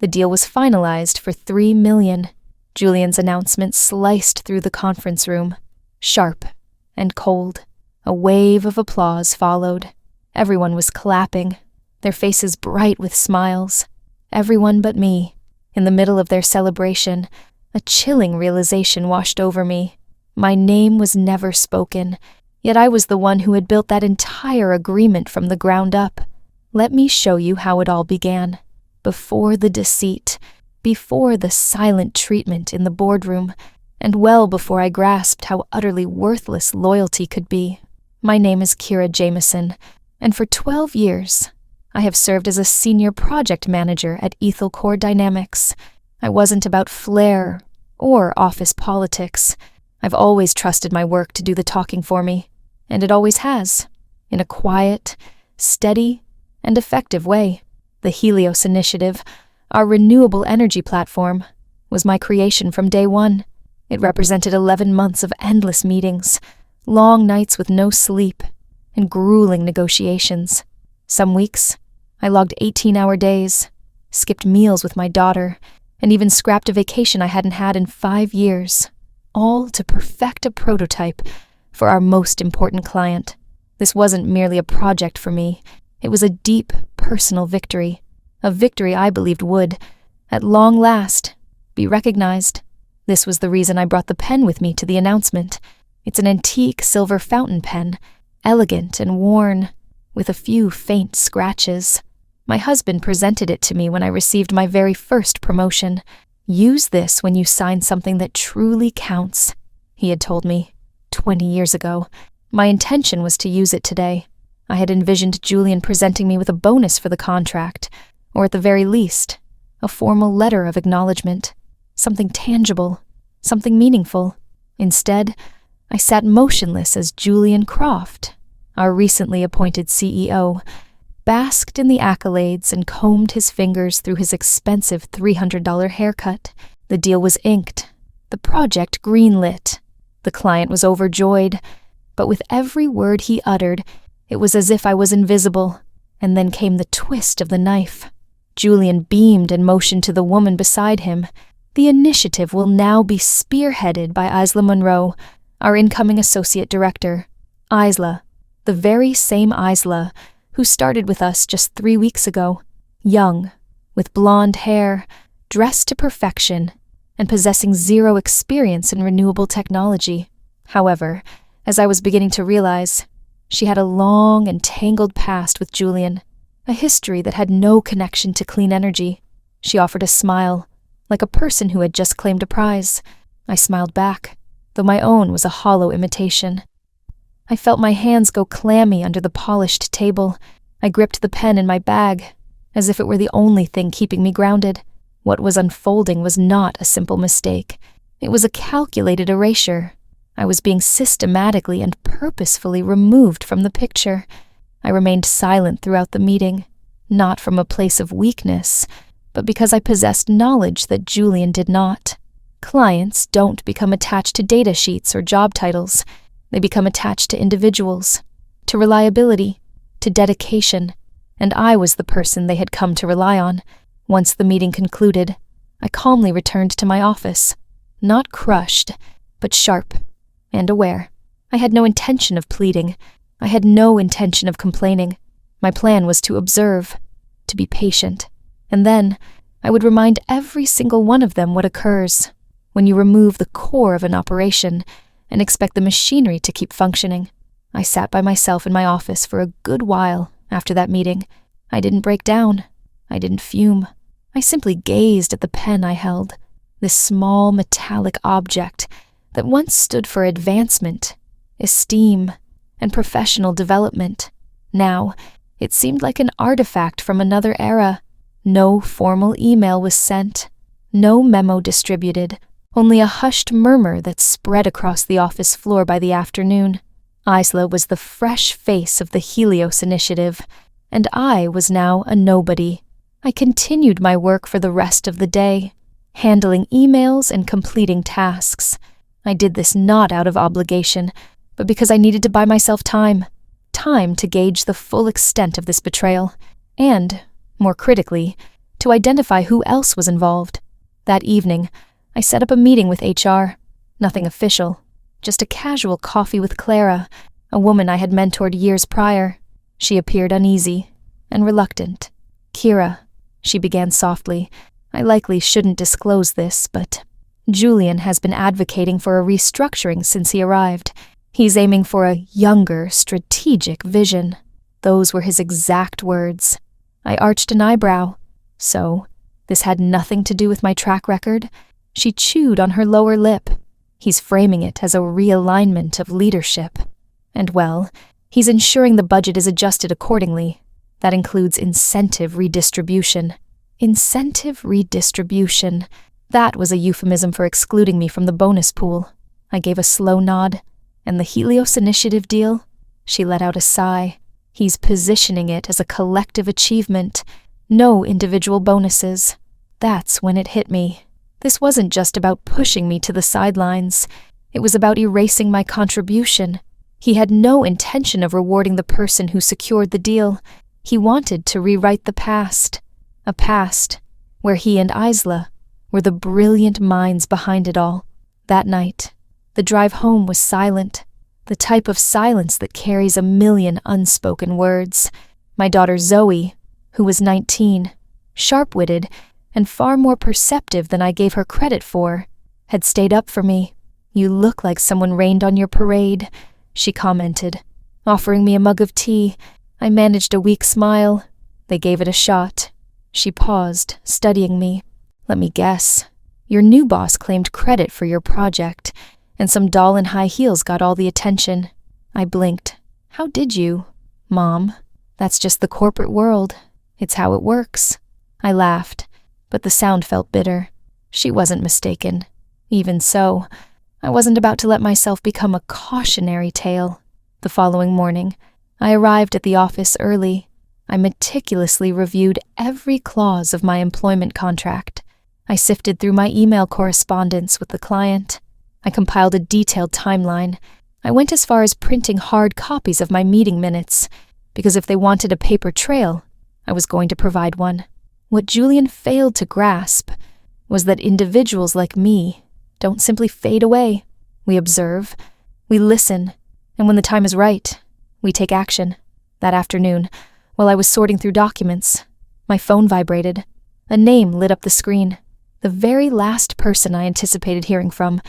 The deal was finalized for $3 million. Julian's announcement sliced through the conference room, sharp and cold. A wave of applause followed. Everyone was clapping, their faces bright with smiles. Everyone but me. In the middle of their celebration, a chilling realization washed over me. My name was never spoken, yet I was the one who had built that entire agreement from the ground up. Let me show you how it all began. Before the deceit, before the silent treatment in the boardroom, and well before I grasped how utterly worthless loyalty could be. My name is Kira Jameson, and for 12 years, I have served as a senior project manager at Ethel Core Dynamics. I wasn't about flair or office politics. I've always trusted my work to do the talking for me, and it always has, in a quiet, steady, and effective way. The Helios Initiative, our renewable energy platform, was my creation from day one. It represented 11 months of endless meetings, long nights with no sleep, and grueling negotiations. Some weeks, I logged 18-hour days, skipped meals with my daughter, and even scrapped a vacation I hadn't had in 5 years, all to perfect a prototype for our most important client. This wasn't merely a project for me. It was a deep, personal victory, a victory I believed would, at long last, be recognized. This was the reason I brought the pen with me to the announcement. It's an antique silver fountain pen, elegant and worn, with a few faint scratches. My husband presented it to me when I received my very first promotion. Use this when you sign something that truly counts, he had told me 20 years ago. My intention was to use it today. I had envisioned Julian presenting me with a bonus for the contract, or at the very least, a formal letter of acknowledgement, something tangible, something meaningful. Instead, I sat motionless as Julian Croft, our recently appointed CEO, basked in the accolades and combed his fingers through his expensive $300 haircut. The deal was inked, the project greenlit. The client was overjoyed, but with every word he uttered, it was as if I was invisible. And then came the twist of the knife. Julian beamed and motioned to the woman beside him. The initiative will now be spearheaded by Isla Monroe, our incoming associate director. Isla, the very same Isla who started with us just 3 weeks ago, young, with blonde hair, dressed to perfection, and possessing zero experience in renewable technology. However, as I was beginning to realize, she had a long and tangled past with Julian, a history that had no connection to clean energy. She offered a smile, like a person who had just claimed a prize. I smiled back, though my own was a hollow imitation. I felt my hands go clammy under the polished table. I gripped the pen in my bag, as if it were the only thing keeping me grounded. What was unfolding was not a simple mistake. It was a calculated erasure. I was being systematically and purposefully removed from the picture. I remained silent throughout the meeting, not from a place of weakness, but because I possessed knowledge that Julian did not. Clients don't become attached to data sheets or job titles. They become attached to individuals, to reliability, to dedication, and I was the person they had come to rely on. Once the meeting concluded, I calmly returned to my office, not crushed, but sharp and aware. I had no intention of pleading. I had no intention of complaining. My plan was to observe, to be patient, and then I would remind every single one of them what occurs when you remove the core of an operation and expect the machinery to keep functioning. I sat by myself in my office for a good while after that meeting. I didn't break down. I didn't fume. I simply gazed at the pen I held, this small metallic object that once stood for advancement, esteem, and professional development. Now, it seemed like an artifact from another era. No formal email was sent, no memo distributed, only a hushed murmur that spread across the office floor by the afternoon. Isla was the fresh face of the Helios Initiative, and I was now a nobody. I continued my work for the rest of the day, handling emails and completing tasks. I did this not out of obligation, but because I needed to buy myself time to gauge the full extent of this betrayal, and, more critically, to identify who else was involved. That evening, I set up a meeting with HR. Nothing official, just a casual coffee with Clara, a woman I had mentored years prior. She appeared uneasy and reluctant. "Kira," she began softly, "I likely shouldn't disclose this, but Julian has been advocating for a restructuring since he arrived. He's aiming for a younger, strategic vision." Those were his exact words. I arched an eyebrow. So, this had nothing to do with my track record? She chewed on her lower lip. He's framing it as a realignment of leadership. And well, he's ensuring the budget is adjusted accordingly. That includes incentive redistribution. Incentive redistribution. That was a euphemism for excluding me from the bonus pool. I gave a slow nod. And the Helios Initiative deal? She let out a sigh. He's positioning it as a collective achievement. No individual bonuses. That's when it hit me. This wasn't just about pushing me to the sidelines. It was about erasing my contribution. He had no intention of rewarding the person who secured the deal. He wanted to rewrite the past. A past where he and Isla were the brilliant minds behind it all. That night, the drive home was silent. The type of silence that carries a million unspoken words. My daughter Zoe, who was 19, sharp-witted, and far more perceptive than I gave her credit for, had stayed up for me. "You look like someone rained on your parade," she commented, offering me a mug of tea. I managed a weak smile. They gave it a shot. She paused, studying me. "Let me guess. Your new boss claimed credit for your project, and some doll in high heels got all the attention." I blinked. "How did you?" "Mom, that's just the corporate world. It's how it works." I laughed, but the sound felt bitter. She wasn't mistaken. Even so, I wasn't about to let myself become a cautionary tale. The following morning, I arrived at the office early. I meticulously reviewed every clause of my employment contract. I sifted through my email correspondence with the client. I compiled a detailed timeline. I went as far as printing hard copies of my meeting minutes, because if they wanted a paper trail, I was going to provide one. What Julian failed to grasp was that individuals like me don't simply fade away. We observe, we listen, and when the time is right, we take action. That afternoon, while I was sorting through documents, my phone vibrated. A name lit up the screen. The very last person I anticipated hearing from,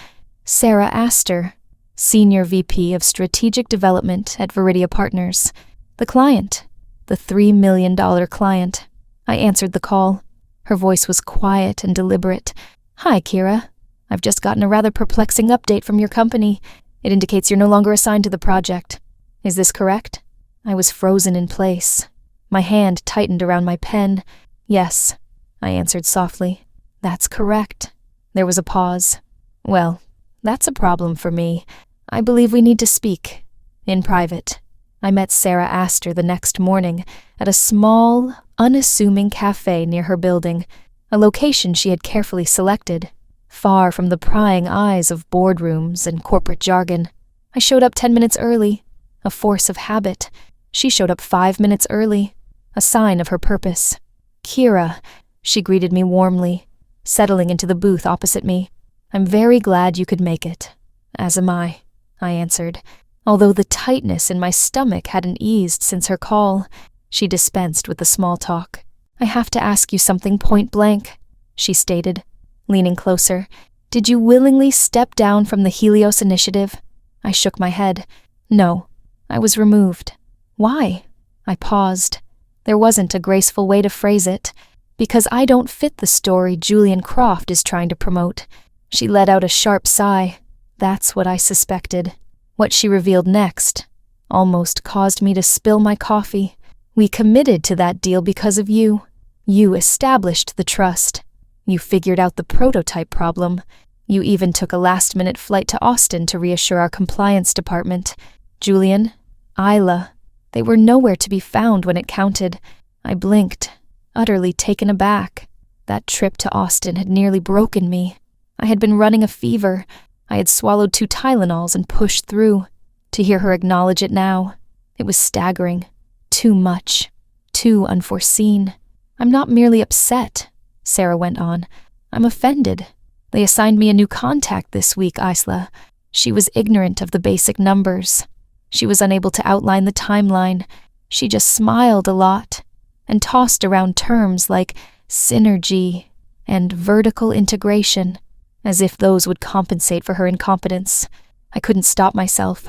Sarah Astor, Senior VP of Strategic Development at Viridia Partners. The client, the $3 million client. I answered the call. Her voice was quiet and deliberate. "Hi, Kira. I've just gotten a rather perplexing update from your company. It indicates you're no longer assigned to the project. Is this correct?" I was frozen in place. My hand tightened around my pen. "Yes," I answered softly. "That's correct." There was a pause. "Well, that's a problem for me. I believe we need to speak. In private." I met Sarah Astor the next morning at a small, unassuming cafe near her building, a location she had carefully selected, far from the prying eyes of boardrooms and corporate jargon. I showed up 10 minutes early, a force of habit. She showed up 5 minutes early, a sign of her purpose. "Kira," she greeted me warmly, settling into the booth opposite me. "I'm very glad you could make it." "As am I," I answered, although the tightness in my stomach hadn't eased since her call. She dispensed with the small talk. "I have to ask you something point blank," she stated, leaning closer. "Did you willingly step down from the Helios Initiative?" I shook my head. "No, I was removed." "Why?" I paused. There wasn't a graceful way to phrase it. "Because I don't fit the story Julian Croft is trying to promote." She let out a sharp sigh. That's what I suspected. What she revealed next almost caused me to spill my coffee. "We committed to that deal because of you. You established the trust. You figured out the prototype problem. You even took a last-minute flight to Austin to reassure our compliance department. Julian, Isla, they were nowhere to be found when it counted." I blinked, utterly taken aback. That trip to Austin had nearly broken me. I had been running a fever. I had swallowed 2 Tylenols and pushed through. To hear her acknowledge it now, it was staggering. Too much. Too unforeseen. I'm not merely upset, Sarah went on. I'm offended. They assigned me a new contact this week, Isla. She was ignorant of the basic numbers. She was unable to outline the timeline. She just smiled a lot and tossed around terms like synergy and vertical integration, as if those would compensate for her incompetence. I couldn't stop myself.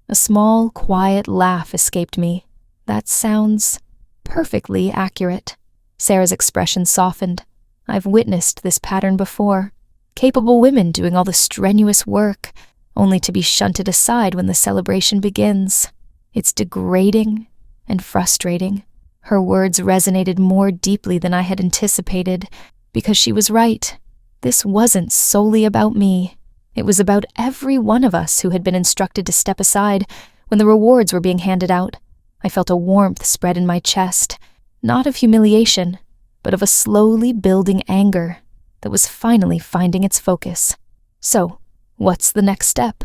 A small, quiet laugh escaped me. That sounds perfectly accurate. Sarah's expression softened. I've witnessed this pattern before. Capable women doing all the strenuous work, only to be shunted aside when the celebration begins. It's degrading and frustrating. Her words resonated more deeply than I had anticipated, because she was right. This wasn't solely about me. It was about every one of us who had been instructed to step aside when the rewards were being handed out. I felt a warmth spread in my chest, not of humiliation, but of a slowly building anger that was finally finding its focus. So, what's the next step?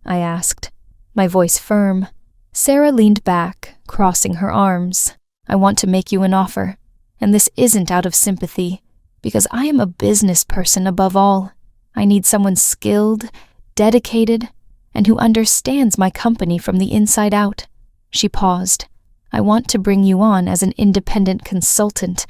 I asked, my voice firm. Sarah leaned back, crossing her arms. I want to make you an offer, and this isn't out of sympathy, because I am a business person above all. I need someone skilled, dedicated, and who understands my company from the inside out. She paused. I want to bring you on as an independent consultant,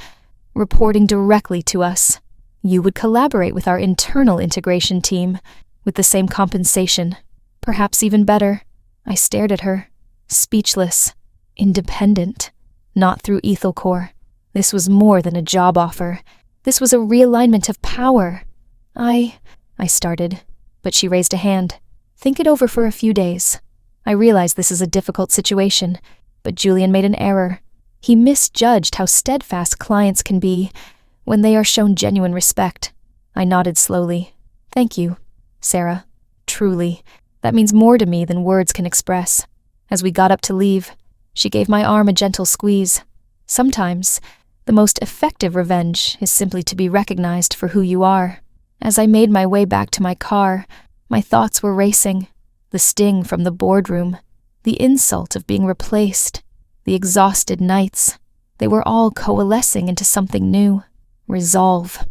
reporting directly to us. You would collaborate with our internal integration team, with the same compensation, perhaps even better. I stared at her, speechless. Independent, not through Ethelcore. This was more than a job offer. This was a realignment of power. I started, but she raised a hand. Think it over for a few days. I realize this is a difficult situation, but Julian made an error. He misjudged how steadfast clients can be when they are shown genuine respect. I nodded slowly. Thank you, Sarah. Truly, that means more to me than words can express. As we got up to leave, she gave my arm a gentle squeeze. Sometimes, the most effective revenge is simply to be recognized for who you are. As I made my way back to my car, my thoughts were racing. The sting from the boardroom, the insult of being replaced, the exhausted nights, they were all coalescing into something new. Resolve.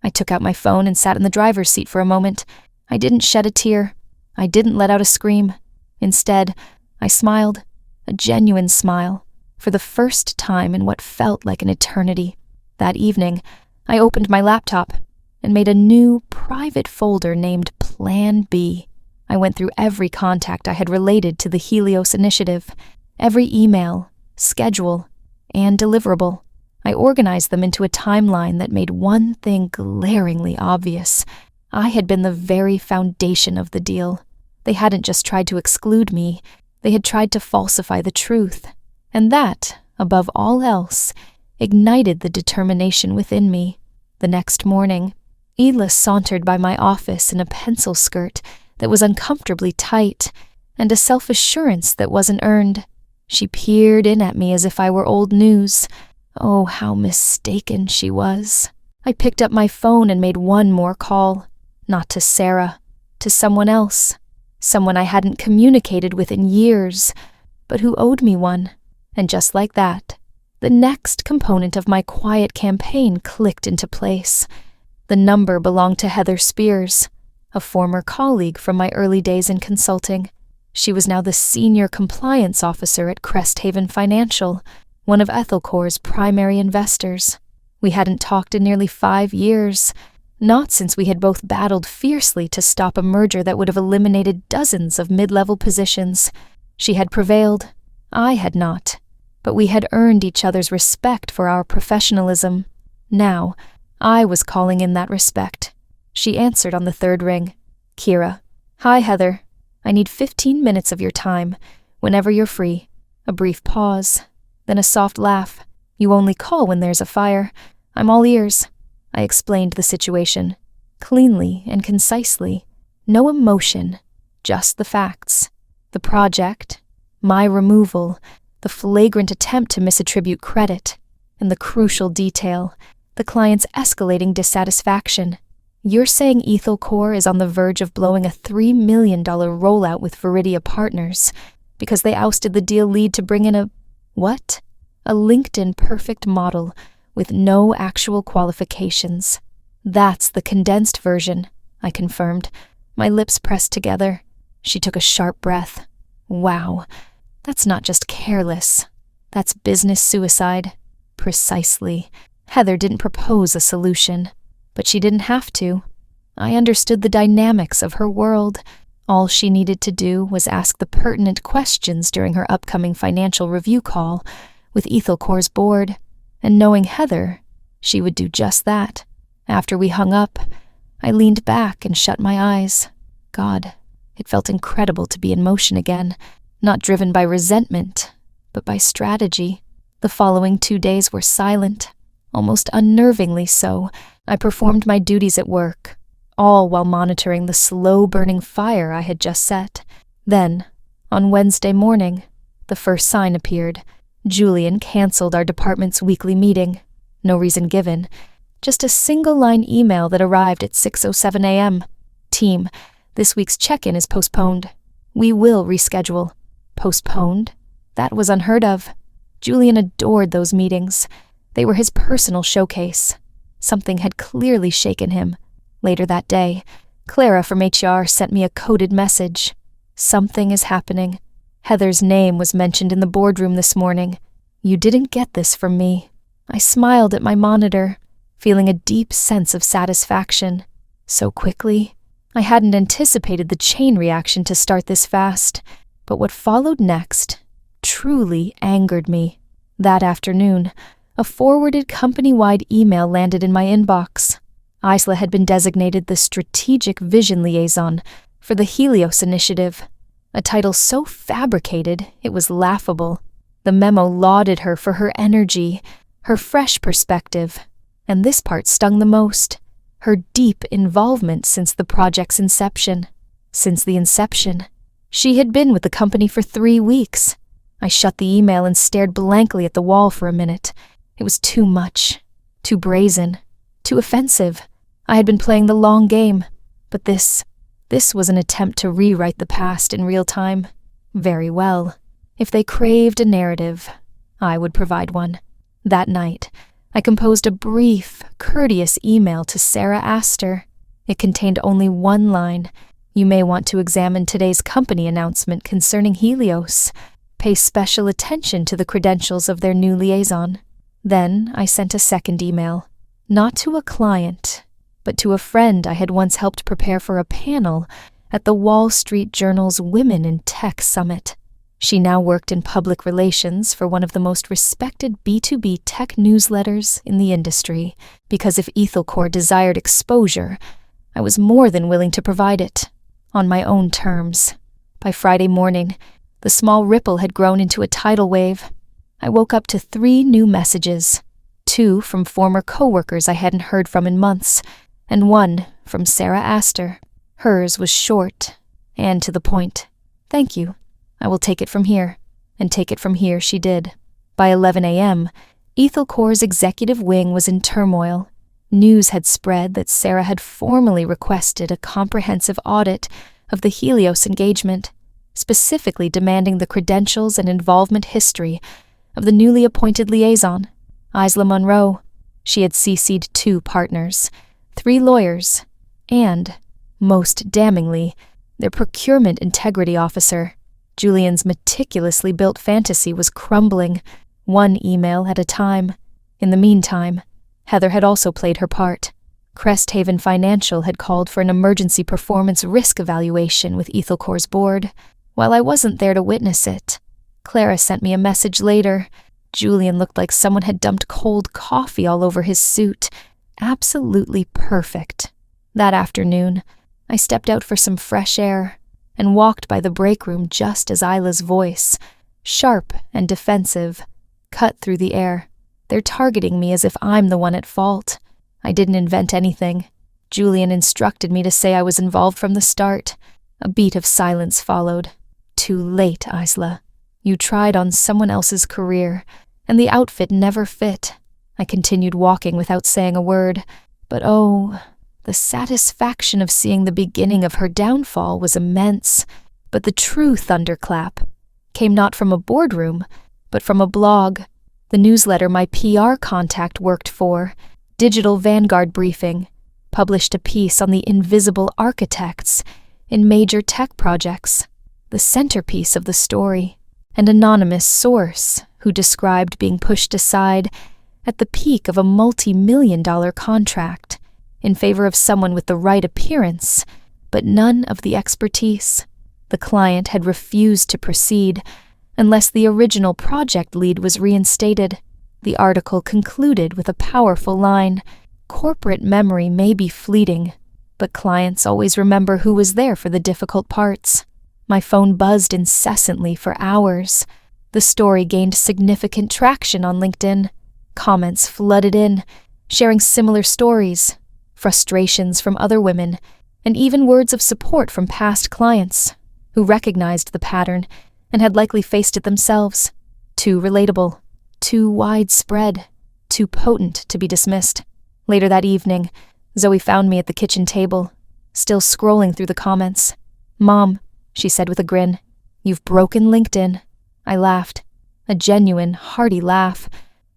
I took out my phone and sat in the driver's seat for a moment. I didn't shed a tear. I didn't let out a scream. Instead, I smiled, a genuine smile, for the first time in what felt like an eternity. That evening, I opened my laptop and made a new private folder named Plan B. I went through every contact I had related to the Helios initiative, every email, schedule, and deliverable. I organized them into a timeline that made one thing glaringly obvious. I had been the very foundation of the deal. They hadn't just tried to exclude me, they had tried to falsify the truth. And that, above all else, ignited the determination within me. The next morning, Ela sauntered by my office in a pencil skirt that was uncomfortably tight, and a self-assurance that wasn't earned. She peered in at me as if I were old news. Oh, how mistaken she was. I picked up my phone and made one more call. Not to Sarah, to someone else. Someone I hadn't communicated with in years, but who owed me one. And just like that, the next component of my quiet campaign clicked into place. The number belonged to Heather Spears, a former colleague from my early days in consulting. She was now the senior compliance officer at Cresthaven Financial, one of Ethelcore's primary investors. We hadn't talked in nearly 5 years, not since we had both battled fiercely to stop a merger that would have eliminated dozens of mid-level positions. She had prevailed, I had not, but we had earned each other's respect for our professionalism. Now, I was calling in that respect. She answered on the third ring. Kira. Hi, Heather. I need 15 minutes of your time, whenever you're free. A brief pause, then a soft laugh. You only call when there's a fire. I'm all ears. I explained the situation, cleanly and concisely. No emotion, just the facts. The project, my removal, the flagrant attempt to misattribute credit, and the crucial detail, the client's escalating dissatisfaction. You're saying Ethelcore is on the verge of blowing a $3 million rollout with Viridia Partners because they ousted the deal lead to bring in a LinkedIn perfect model with no actual qualifications. That's the condensed version, I confirmed, my lips pressed together. She took a sharp breath. Wow, that's not just careless. That's business suicide. Precisely. Heather didn't propose a solution, but she didn't have to. I understood the dynamics of her world. All she needed to do was ask the pertinent questions during her upcoming financial review call with Ethelcore's board, and knowing Heather, she would do just that. After we hung up, I leaned back and shut my eyes. God, it felt incredible to be in motion again, not driven by resentment, but by strategy. The following 2 days were silent, almost unnervingly so. I performed my duties at work, all while monitoring the slow-burning fire I had just set. Then, on Wednesday morning, the first sign appeared. Julian canceled our department's weekly meeting. No reason given, just a single-line email that arrived at 6:07 a.m. Team, this week's check-in is postponed. We will reschedule. Postponed? That was unheard of. Julian adored those meetings. They were his personal showcase. Something had clearly shaken him. Later that day, Clara from HR sent me a coded message. Something is happening. Heather's name was mentioned in the boardroom this morning. You didn't get this from me. I smiled at my monitor, feeling a deep sense of satisfaction. So quickly, I hadn't anticipated the chain reaction to start this fast, but what followed next truly angered me. That afternoon, a forwarded company-wide email landed in my inbox. Isla had been designated the Strategic Vision Liaison for the Helios Initiative, a title so fabricated it was laughable. The memo lauded her for her energy, her fresh perspective, and this part stung the most, her deep involvement since the project's inception. Since the inception, she had been with the company for 3 weeks. I shut the email and stared blankly at the wall for a minute. It was too much, too brazen, too offensive. I had been playing the long game, but this was an attempt to rewrite the past in real time. Very well. If they craved a narrative, I would provide one. That night, I composed a brief, courteous email to Sarah Astor. It contained only one line. You may want to examine today's company announcement concerning Helios. Pay special attention to the credentials of their new liaison. Then I sent a second email, not to a client, but to a friend I had once helped prepare for a panel at the Wall Street Journal's Women in Tech Summit. She now worked in public relations for one of the most respected B2B tech newsletters in the industry, because if Ethelcore desired exposure, I was more than willing to provide it, on my own terms. By Friday morning, the small ripple had grown into a tidal wave. I woke up to 3 new messages, 2 from former coworkers I hadn't heard from in months, and 1 from Sarah Astor. Hers was short and to the point. Thank you. I will take it from here. And take it from here she did. By 11 a.m., Ethelcore's executive wing was in turmoil. News had spread that Sarah had formally requested a comprehensive audit of the Helios engagement, specifically demanding the credentials and involvement history of the newly appointed liaison, Isla Monroe. She had CC'd 2 partners, 3 lawyers, and, most damningly, their procurement integrity officer. Julian's meticulously built fantasy was crumbling, 1 email at a time. In the meantime, Heather had also played her part. Cresthaven Financial had called for an emergency performance risk evaluation with Ethelcore's board. While I wasn't there to witness it, Clara sent me a message later. Julian looked like someone had dumped cold coffee all over his suit. Absolutely perfect. That afternoon, I stepped out for some fresh air and walked by the break room just as Isla's voice, sharp and defensive, cut through the air. They're targeting me as if I'm the one at fault. I didn't invent anything. Julian instructed me to say I was involved from the start. A beat of silence followed. Too late, Isla. You tried on someone else's career, and the outfit never fit. I continued walking without saying a word, but oh, the satisfaction of seeing the beginning of her downfall was immense. But the true thunderclap came not from a boardroom, but from a blog. The newsletter my PR contact worked for, Digital Vanguard Briefing, published a piece on the invisible architects in major tech projects, the centerpiece of the story. An anonymous source who described being pushed aside at the peak of a multi-million-dollar contract in favor of someone with the right appearance, but none of the expertise. The client had refused to proceed unless the original project lead was reinstated. The article concluded with a powerful line: "Corporate memory may be fleeting, but clients always remember who was there for the difficult parts." My phone buzzed incessantly for hours. The story gained significant traction on LinkedIn. Comments flooded in, sharing similar stories, frustrations from other women, and even words of support from past clients who recognized the pattern and had likely faced it themselves. Too relatable, too widespread, too potent to be dismissed. Later that evening, Zoe found me at the kitchen table, still scrolling through the comments. "Mom," she said with a grin, "you've broken LinkedIn." I laughed, a genuine, hearty laugh.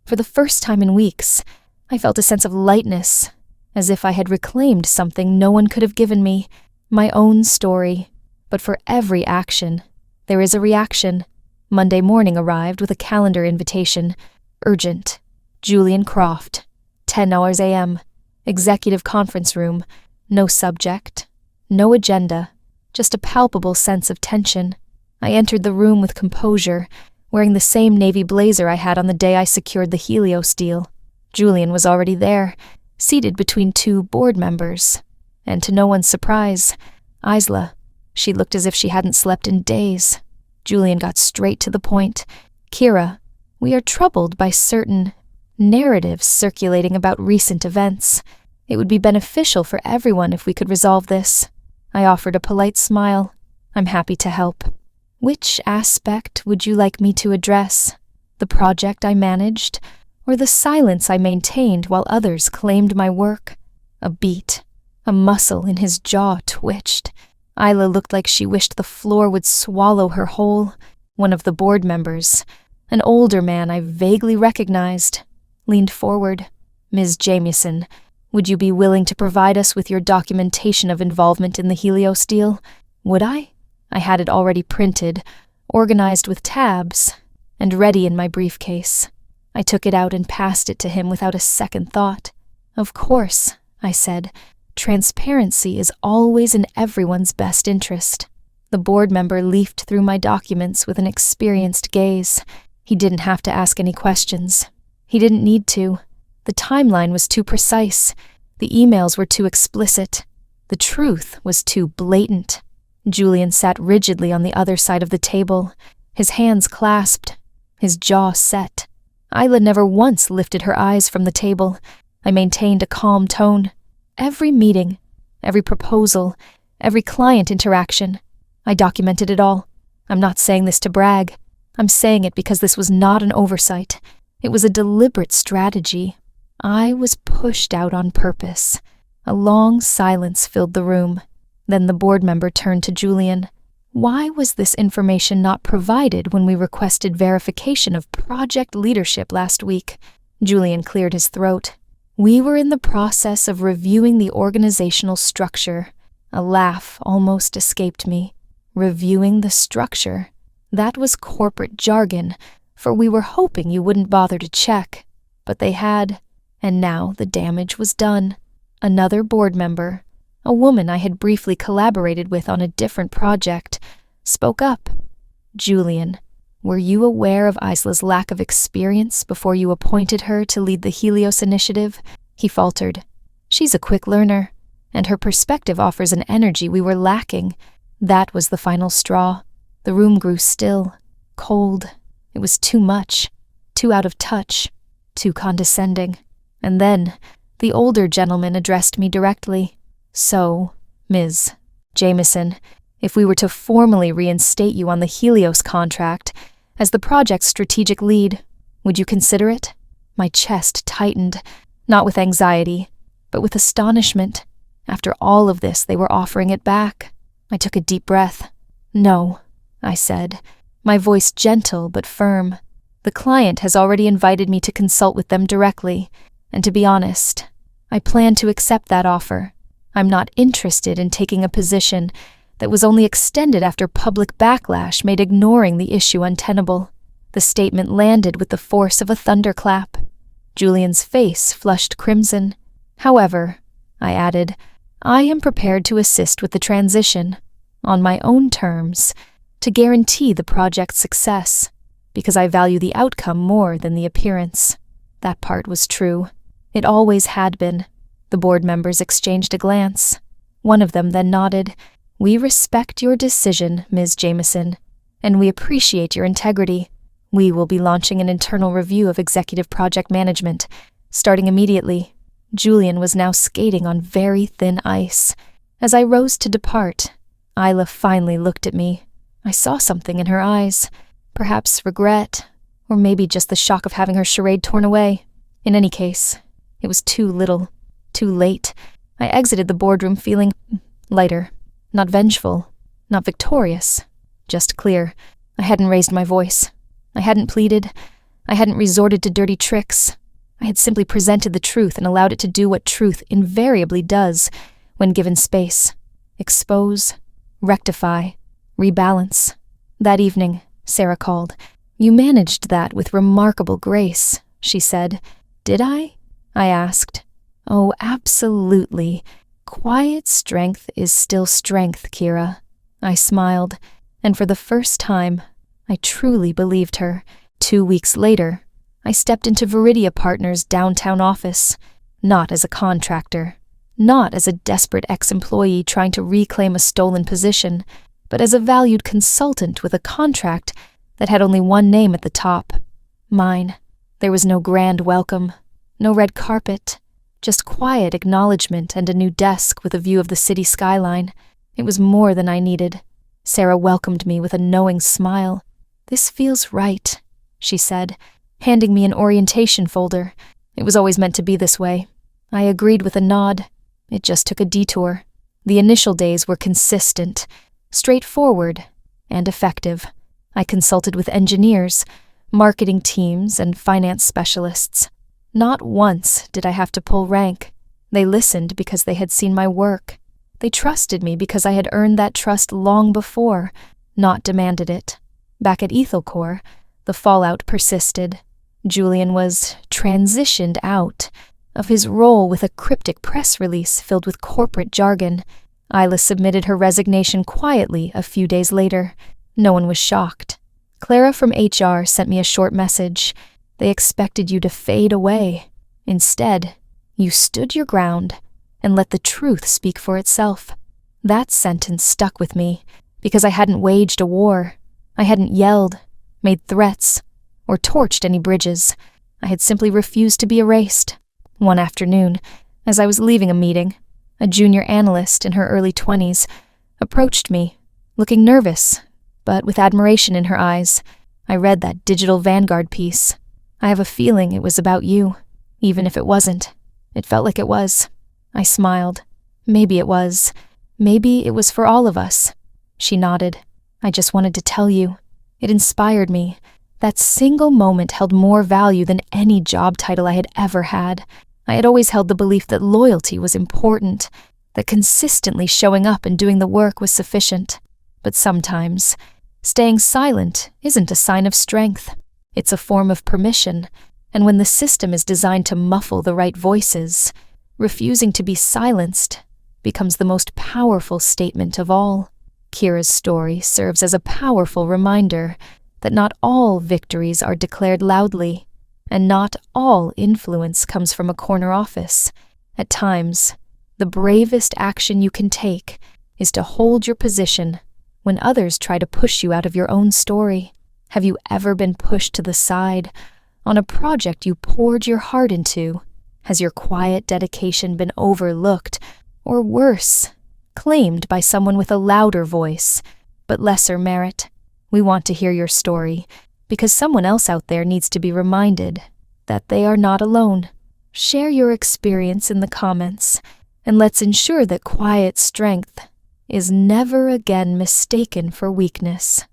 For the first time in weeks, I felt a sense of lightness, as if I had reclaimed something no one could have given me, my own story. But for every action, there is a reaction. Monday morning arrived with a calendar invitation. Urgent. Julian Croft. 10 hours a.m. Executive conference room. No subject. No agenda. Just a palpable sense of tension. I entered the room with composure, wearing the same navy blazer I had on the day I secured the Helios deal. Julian was already there, seated between two board members. And to no one's surprise, Isla. She looked as if she hadn't slept in days. Julian got straight to the point. "Kira, we are troubled by certain narratives circulating about recent events. It would be beneficial for everyone if we could resolve this." I offered a polite smile. "I'm happy to help." "Which aspect would you like me to address? The project I managed, or the silence I maintained while others claimed my work?" A beat. A muscle in his jaw twitched. Isla looked like she wished the floor would swallow her whole. One of the board members, an older man I vaguely recognized, leaned forward. "Ms. Jamieson, would you be willing to provide us with your documentation of involvement in the Helios deal?" Would I? I had it already printed, organized with tabs, and ready in my briefcase. I took it out and passed it to him without a second thought. "Of course," I said. "Transparency is always in everyone's best interest." The board member leafed through my documents with an experienced gaze. He didn't have to ask any questions. He didn't need to. The timeline was too precise. The emails were too explicit. The truth was too blatant. Julian sat rigidly on the other side of the table, his hands clasped, his jaw set. Isla never once lifted her eyes from the table. I maintained a calm tone. Every meeting, every proposal, every client interaction, I documented it all. I'm not saying this to brag. I'm saying it because this was not an oversight. It was a deliberate strategy. I was pushed out on purpose. A long silence filled the room. Then the board member turned to Julian. "Why was this information not provided when we requested verification of project leadership last week?" Julian cleared his throat. "We were in the process of reviewing the organizational structure." A laugh almost escaped me. Reviewing the structure. That was corporate jargon, for we were hoping you wouldn't bother to check. But they had, and now the damage was done. Another board member, a woman I had briefly collaborated with on a different project, spoke up. "Julian, were you aware of Isla's lack of experience before you appointed her to lead the Helios initiative?" He faltered. "She's a quick learner, and her perspective offers an energy we were lacking." That was the final straw. The room grew still, cold. It was too much, too out of touch, too condescending. And then the older gentleman addressed me directly. "So, Ms. Jamieson, if we were to formally reinstate you on the Helios contract as the project's strategic lead, would you consider it?" My chest tightened, not with anxiety, but with astonishment. After all of this, they were offering it back. I took a deep breath. "No," I said, my voice gentle but firm. The client has already invited me to consult with them directly, and to be honest, I plan to accept that offer. I'm not interested in taking a position that was only extended after public backlash made ignoring the issue untenable. The statement landed with the force of a thunderclap. Julian's face flushed crimson. However, I added, I am prepared to assist with the transition, on my own terms, to guarantee the project's success, because I value the outcome more than the appearance. That part was true. It always had been. The board members exchanged a glance. One of them then nodded. We respect your decision, Ms. Jameson, and we appreciate your integrity. We will be launching an internal review of executive project management, starting immediately. Julian was now skating on very thin ice. As I rose to depart, Isla finally looked at me. I saw something in her eyes, perhaps regret, or maybe just the shock of having her charade torn away. In any case, it was too little, too late. I exited the boardroom feeling lighter, not vengeful, not victorious, just clear. I hadn't raised my voice. I hadn't pleaded. I hadn't resorted to dirty tricks. I had simply presented the truth and allowed it to do what truth invariably does when given space. Expose, rectify, rebalance. That evening, Sarah called. You managed that with remarkable grace, she said. Did I? I asked. Oh, absolutely. Quiet strength is still strength, Kira. I smiled, and for the first time, I truly believed her. 2 weeks later, I stepped into Viridia Partners' downtown office, not as a contractor, not as a desperate ex-employee trying to reclaim a stolen position, but as a valued consultant with a contract that had only one name at the top, mine. There was no grand welcome, no red carpet, just quiet acknowledgement and a new desk with a view of the city skyline. It was more than I needed. Sarah welcomed me with a knowing smile. This feels right, she said, handing me an orientation folder. It was always meant to be this way. I agreed with a nod. It just took a detour. The initial days were consistent, straightforward, and effective. I consulted with engineers, marketing teams, and finance specialists. Not once did I have to pull rank. They listened because they had seen my work. They trusted me because I had earned that trust long before, not demanded it. Back at Ethelcore, the fallout persisted. Julian was transitioned out of his role with a cryptic press release filled with corporate jargon. Isla submitted her resignation quietly a few days later. No one was shocked. Clara from HR sent me a short message. They expected you to fade away. Instead, you stood your ground and let the truth speak for itself. That sentence stuck with me because I hadn't waged a war. I hadn't yelled, made threats, or torched any bridges. I had simply refused to be erased. One afternoon, as I was leaving a meeting, a junior analyst in her early 20s approached me, looking nervous, but with admiration in her eyes. I read that Digital Vanguard piece. I have a feeling it was about you, even if it wasn't. It felt like it was. I smiled. Maybe it was. Maybe it was for all of us. She nodded. I just wanted to tell you. It inspired me. That single moment held more value than any job title I had ever had. I had always held the belief that loyalty was important, that consistently showing up and doing the work was sufficient. But sometimes, staying silent isn't a sign of strength. It's a form of permission, and when the system is designed to muffle the right voices, refusing to be silenced becomes the most powerful statement of all. Kira's story serves as a powerful reminder that not all victories are declared loudly, and not all influence comes from a corner office. At times, the bravest action you can take is to hold your position when others try to push you out of your own story. Have you ever been pushed to the side on a project you poured your heart into? Has your quiet dedication been overlooked, or worse, claimed by someone with a louder voice, but lesser merit? We want to hear your story, because someone else out there needs to be reminded that they are not alone. Share your experience in the comments, and let's ensure that quiet strength is never again mistaken for weakness.